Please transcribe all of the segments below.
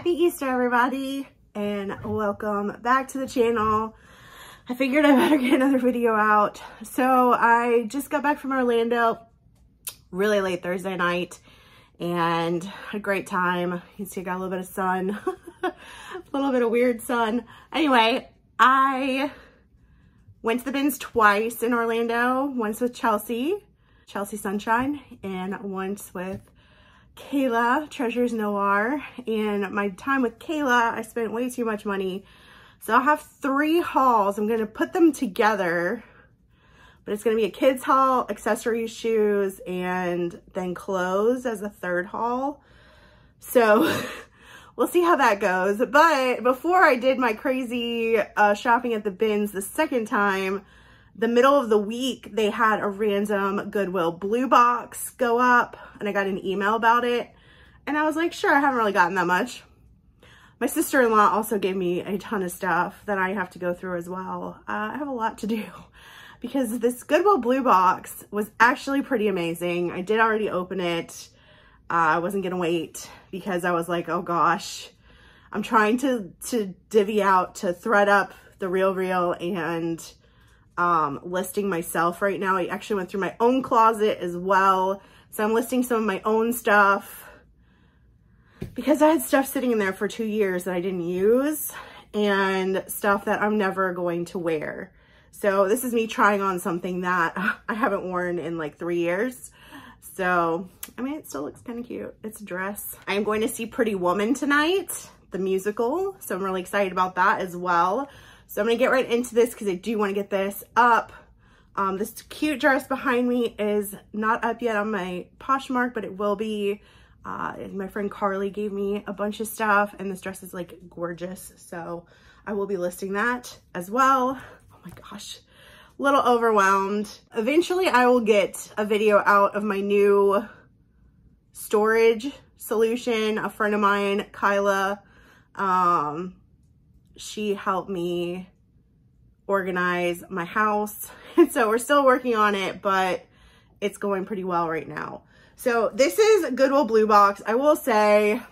Happy Easter, everybody, and welcome back to the channel. I figured I better get another video out. So I just got back from Orlando really late Thursday night and had a great time. You can see I got a little bit of sun, a little bit of weird sun. Anyway, I went to the bins twice in Orlando, once with Chelsea Sunshine, and once with Kayla, Treasures Noir. And my time with Kayla, I spent way too much money. So I'll have 3 hauls. I'm gonna put them together, but it's gonna be a kids haul, accessories, shoes, and then clothes as a 3rd haul. So we'll see how that goes. But before I did my crazy shopping at the bins the 2nd time, the middle of the week, they had a random Goodwill Bluebox go up, and I got an email about it. And I was like, sure, I haven't really gotten that much. My sister-in-law also gave me a ton of stuff that I have to go through as well. I have a lot to do because this Goodwill Bluebox was actually pretty amazing. I did already open it. I wasn't gonna wait because I was like, oh gosh, I'm trying to divvy out to ThredUp, The Real and listing myself right now. I actually went through my own closet as well. So I'm listing some of my own stuff because I had stuff sitting in there for 2 years that I didn't use and stuff that I'm never going to wear. So this is me trying on something that I haven't worn in like 3 years. So, I mean, it still looks kind of cute. It's a dress. I'm going to see Pretty Woman tonight, the musical. So I'm really excited about that as well. So I'm gonna get right into this because I do want to get this up. This cute dress behind me is not up yet on my Poshmark, but it will be. My friend Carly gave me a bunch of stuff, and this dress is like gorgeous. So I will be listing that as well. Oh my gosh, a little overwhelmed. Eventually I will get a video out of my new storage solution. A friend of mine, Kyla, she helped me organize my house. And so we're still working on it, but it's going pretty well right now. So this is Goodwill Bluebox. I will say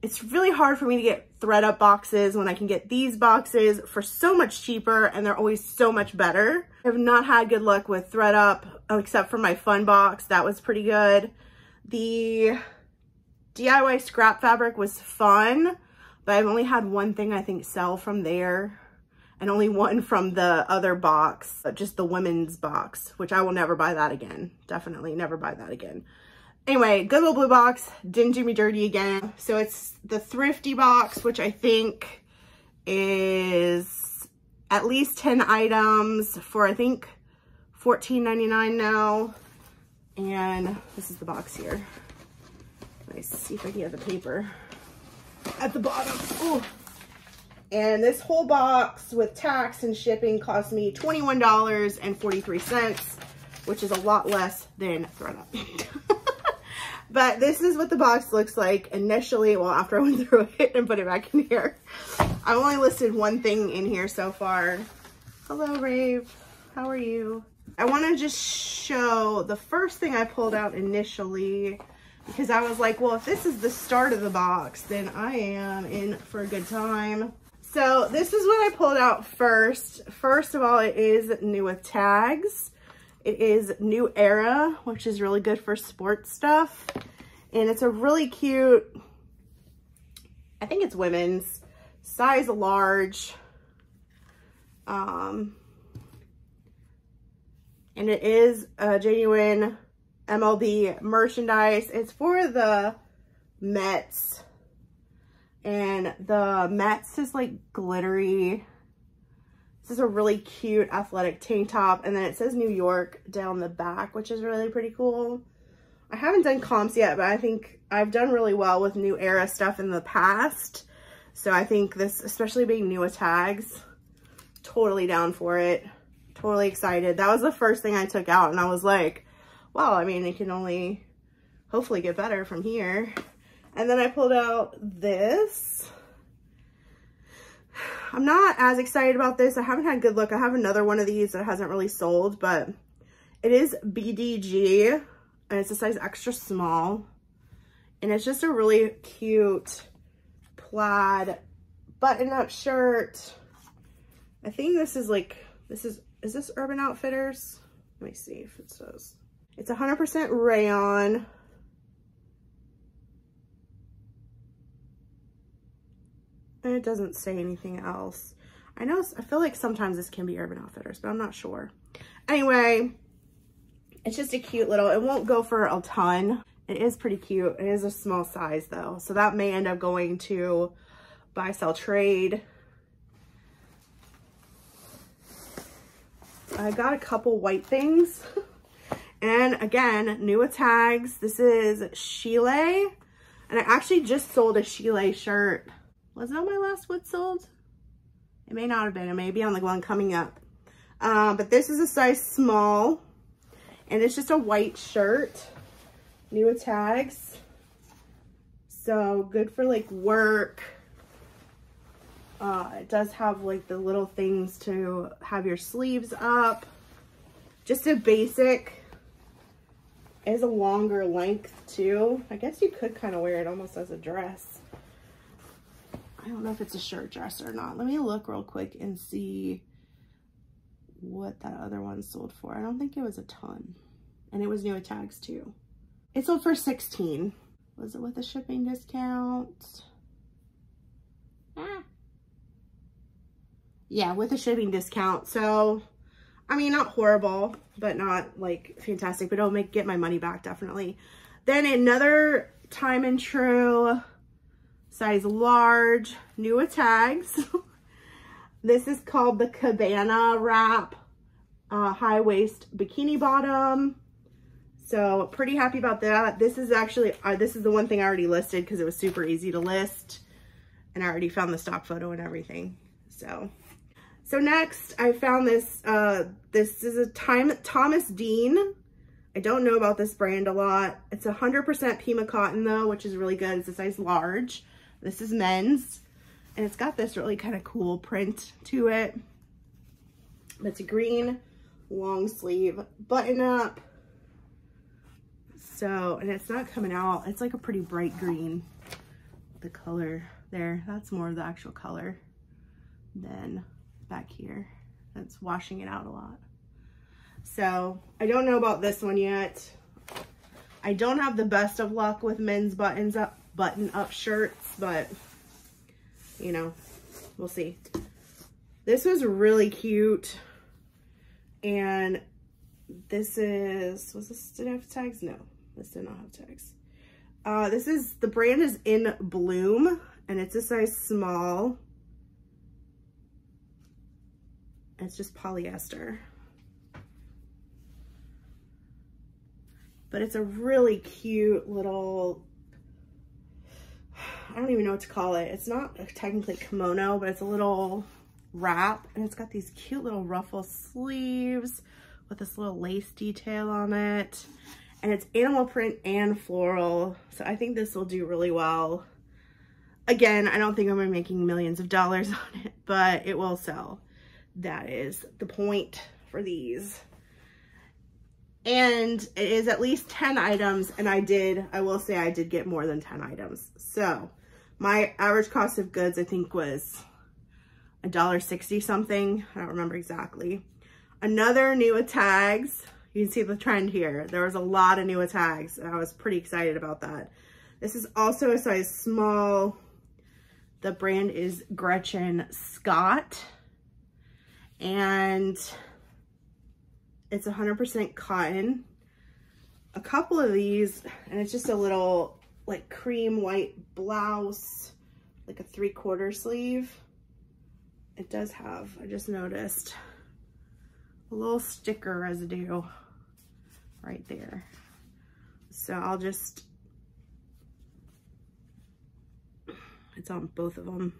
it's really hard for me to get ThredUp boxes when I can get these boxes for so much cheaper, and they're always so much better. I have not had good luck with ThredUp except for my fun box. That was pretty good. The DIY scrap fabric was fun, but I've only had one thing I think sell from there, and only one from the other box, just the women's box, which I will never buy that again. Definitely never buy that again. Anyway, Goodwill Bluebox didn't do me dirty again. So it's the thrifty box, which I think is at least 10 items for I think $14.99 now. And this is the box here. Let's see if I can get the paper at the bottom. Ooh. And this whole box with tax and shipping cost me $21.43, which is a lot less than ThredUp. But this is what the box looks like initially, well, after I went through it and put it back in here. I've only listed one thing in here so far. Hello, Rave. How are you? I want to just show the first thing I pulled out initially, because I was like, well, if this is the start of the box, then I am in for a good time. So this is what I pulled out first. First of all, it is new with tags. It is New Era, which is really good for sports stuff. And it's a really cute, I think it's women's, size large. And it is a genuine MLB merchandise. It's for the Mets, and the Mets is like glittery. This is a really cute athletic tank top, and then it says New York down the back, which is really pretty cool. I haven't done comps yet, but I think I've done really well with New Era stuff in the past. So I think this, especially being new with tags, totally down for it. Totally excited. That was the first thing I took out, and I was like, well, I mean, it can only hopefully get better from here. And then I pulled out this. I'm not as excited about this. I haven't had good luck. I have another one of these that hasn't really sold, but it is BDG, and it's a size extra small. And it's just a really cute plaid button-up shirt. I think this is like, is this Urban Outfitters? Let me see if it says. It's 100% rayon. And it doesn't say anything else. I feel like sometimes this can be Urban Outfitters, but I'm not sure. Anyway, it's just a cute little, it won't go for a ton. It is pretty cute. It is a small size though. So that may end up going to buy, sell, trade. I got a couple white things. And again, newer tags. This is Chile. And I actually just sold a Chile shirt. Was it on my last What Sold? It may not have been. It may be on the one coming up. But this is a size small. And it's just a white shirt. Newer tags. So good for like work. It does have like the little things to have your sleeves up. Just a basic. It is a longer length too. I guess you could kind of wear it almost as a dress. I don't know if it's a shirt dress or not. Let me look real quick and see what that other one sold for. I don't think it was a ton. And it was newer tags too. It sold for $16. Was it with a shipping discount? Yeah, with a shipping discount. So, I mean, not horrible, but not like fantastic, but it'll get my money back definitely. Then another Time and True size large, newer tags. This is called the Cabana Wrap high waist bikini bottom. So pretty happy about that. This is actually, this is the one thing I already listed because it was super easy to list. And I already found the stock photo and everything. So next I found this, this is a Thomas Dean. I don't know about this brand a lot. It's 100% Pima cotton though, which is really good. It's a size large. This is men's. And it's got this really kind of cool print to it. It's a green long sleeve button up. So, and it's not coming out. It's like a pretty bright green. The color there, that's more of the actual color than back here. That's washing it out a lot. So I don't know about this one yet. I don't have the best of luck with men's button up shirts, but you know, we'll see. This was really cute. And this is, did it have tags? No, this did not have tags. The brand is In Bloom, and it's a size small. It's just polyester. But it's a really cute little, I don't even know what to call it. It's not technically kimono, but it's a little wrap. And it's got these cute little ruffle sleeves with this little lace detail on it. And it's animal print and floral. So I think this will do really well. Again, I don't think I'm gonna be making millions of dollars on it, but it will sell. That is the point for these. And it is at least 10 items, and I will say I did get more than 10 items. So my average cost of goods, I think, was $1.60 something. I don't remember exactly. Another newer tags. You can see the trend here. There was a lot of newer tags, and I was pretty excited about that. This is also a size small. The brand is Gretchen Scott, and it's 100% cotton. A couple of these, and it's just a little like cream white blouse, like a 3/4 sleeve. It does have, I just noticed, a little sticker residue right there. So I'll just, it's on both of them.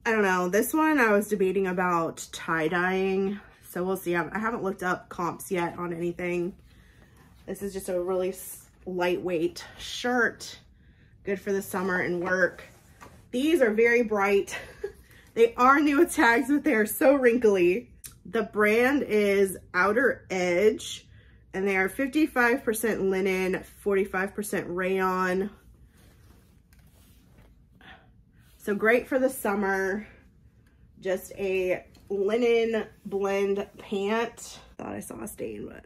I don't know. This one I was debating about tie-dyeing, so we'll see. I haven't looked up comps yet on anything. This is just a really lightweight shirt, good for the summer and work. These are very bright. They are newer tags, but they are so wrinkly. The brand is Outer Edge, and they are 55% linen, 45% rayon. So great for the summer. Just a linen blend pant. Thought I saw a stain, but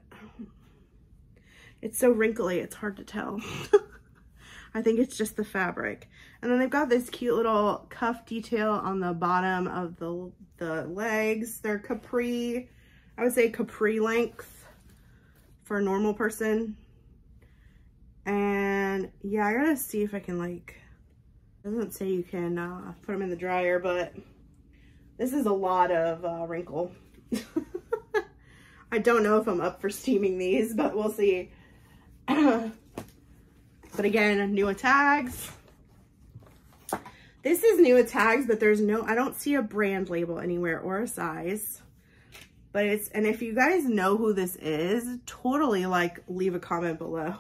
it's so wrinkly, it's hard to tell. I think it's just the fabric. And then they've got this cute little cuff detail on the bottom of the legs. They're capri, I would say capri length for a normal person. And yeah, I gotta see if I can like, it doesn't say you can put them in the dryer, but this is a lot of wrinkle. I don't know if I'm up for steaming these, but we'll see. But again, new tags. This is new tags, but there's no, I don't see a brand label anywhere or a size. But it's, and if you guys know who this is, totally like leave a comment below.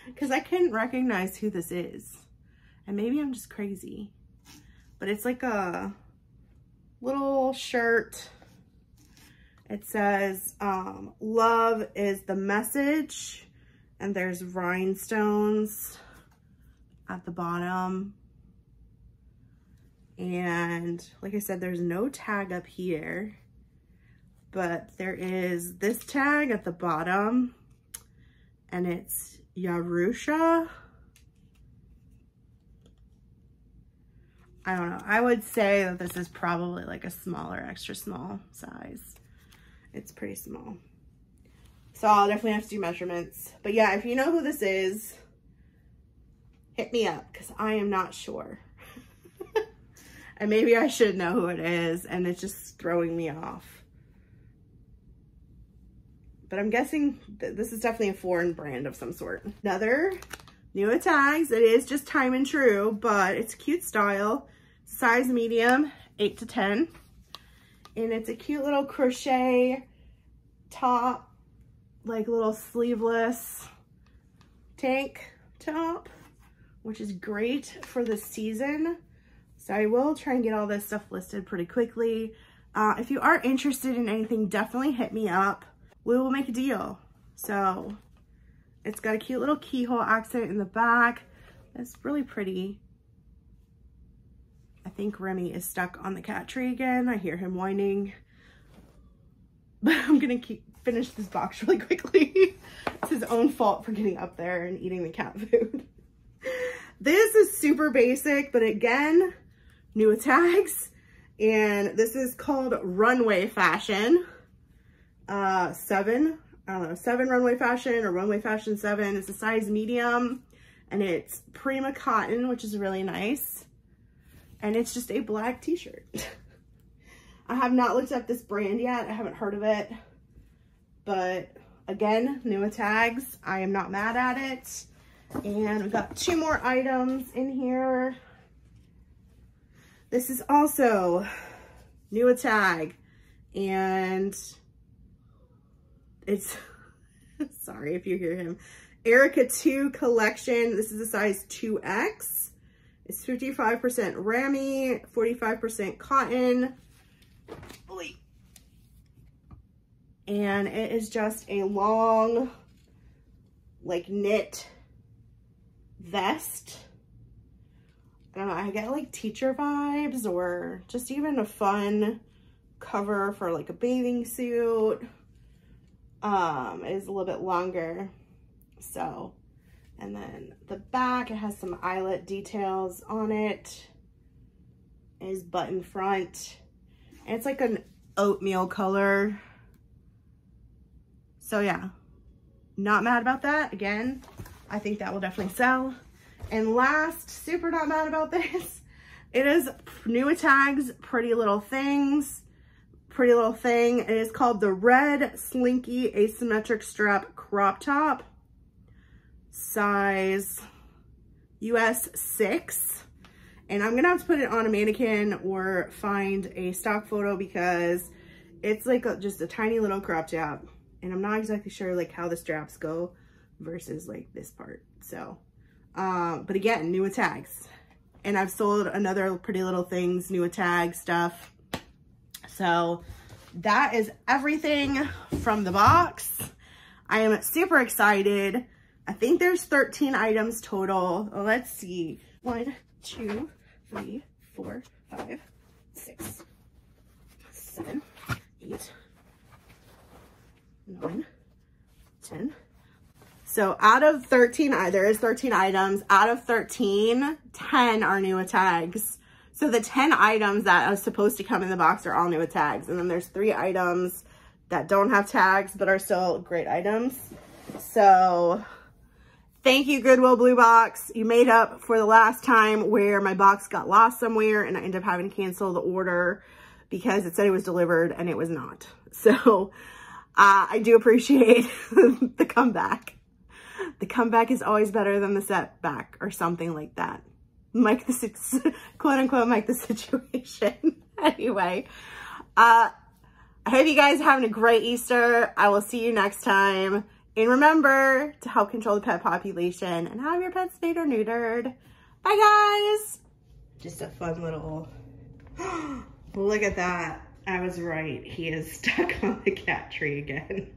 Because I couldn't recognize who this is. And maybe I'm just crazy. But it's like a little shirt. It says, love is the message. And there's rhinestones at the bottom. And like I said, there's no tag up here. But there is this tag at the bottom. And it's Yarusha. I don't know. I would say that this is probably like a smaller, extra small size. It's pretty small. So I'll definitely have to do measurements. But yeah, if you know who this is, hit me up because I am not sure. And maybe I should know who it is and it's just throwing me off. But I'm guessing that this is definitely a foreign brand of some sort. Another new tags. It is just time and true, but it's a cute style. Size medium, 8 to 10. And it's a cute little crochet top, like little sleeveless tank top, which is great for the season. So I will try and get all this stuff listed pretty quickly. If you are interested in anything, definitely hit me up. We will make a deal. So it's got a cute little keyhole accent in the back. It's really pretty. I think Remy is stuck on the cat tree again. I hear him whining. But I'm gonna finish this box really quickly. It's his own fault for getting up there and eating the cat food. This is super basic, but again, new tags. And this is called Runway Fashion. 7 Runway Fashion or Runway Fashion 7. It's a size medium and it's Prima cotton, which is really nice. And it's just a black t-shirt. I have not looked up this brand yet. I haven't heard of it. But again, new tags. I am not mad at it. And we've got 2 more items in here. This is also new tag. And it's, sorry if you hear him, Erica 2 collection. This is a size 2X. It's 55% Rami, 45% cotton. And it is just a long, like knit vest. I don't know, I get like teacher vibes or just even a fun cover for like a bathing suit. It is a little bit longer, so, and then the back, it has some eyelet details on it. It is button front, and it's like an oatmeal color. So yeah, not mad about that. Again, I think that will definitely sell. And last, super not mad about this, it is new tags, Pretty Little Things. Pretty Little Thing. It is called the Red Slinky Asymmetric Strap Crop Top. Size US 6. And I'm gonna have to put it on a mannequin or find a stock photo because it's like just a tiny little crop top. And I'm not exactly sure like how the straps go versus like this part. So, but again, new tags. And I've sold another Pretty Little Things new tag stuff. So that is everything from the box. I am super excited. I think there's 13 items total. Let's see. 1, 2, 3, 4, 5, 6, 7, 8, 9, 10. So out of 13, there is 13 items. Out of 13, 10 are new with tags. So the 10 items that are supposed to come in the box are all new with tags. And then there's 3 items that don't have tags, but are still great items. So thank you, Goodwill Bluebox. You made up for the last time where my box got lost somewhere and I ended up having to cancel the order because it said it was delivered and it was not. So I do appreciate the comeback. The comeback is always better than the setback or something like that. Quote unquote, make the situation. Anyway, I hope you guys are having a great Easter. I will see you next time. And remember to help control the pet population and have your pets spayed or neutered. Bye, guys. Just a fun little, look at that. I was right. He is stuck on the cat tree again.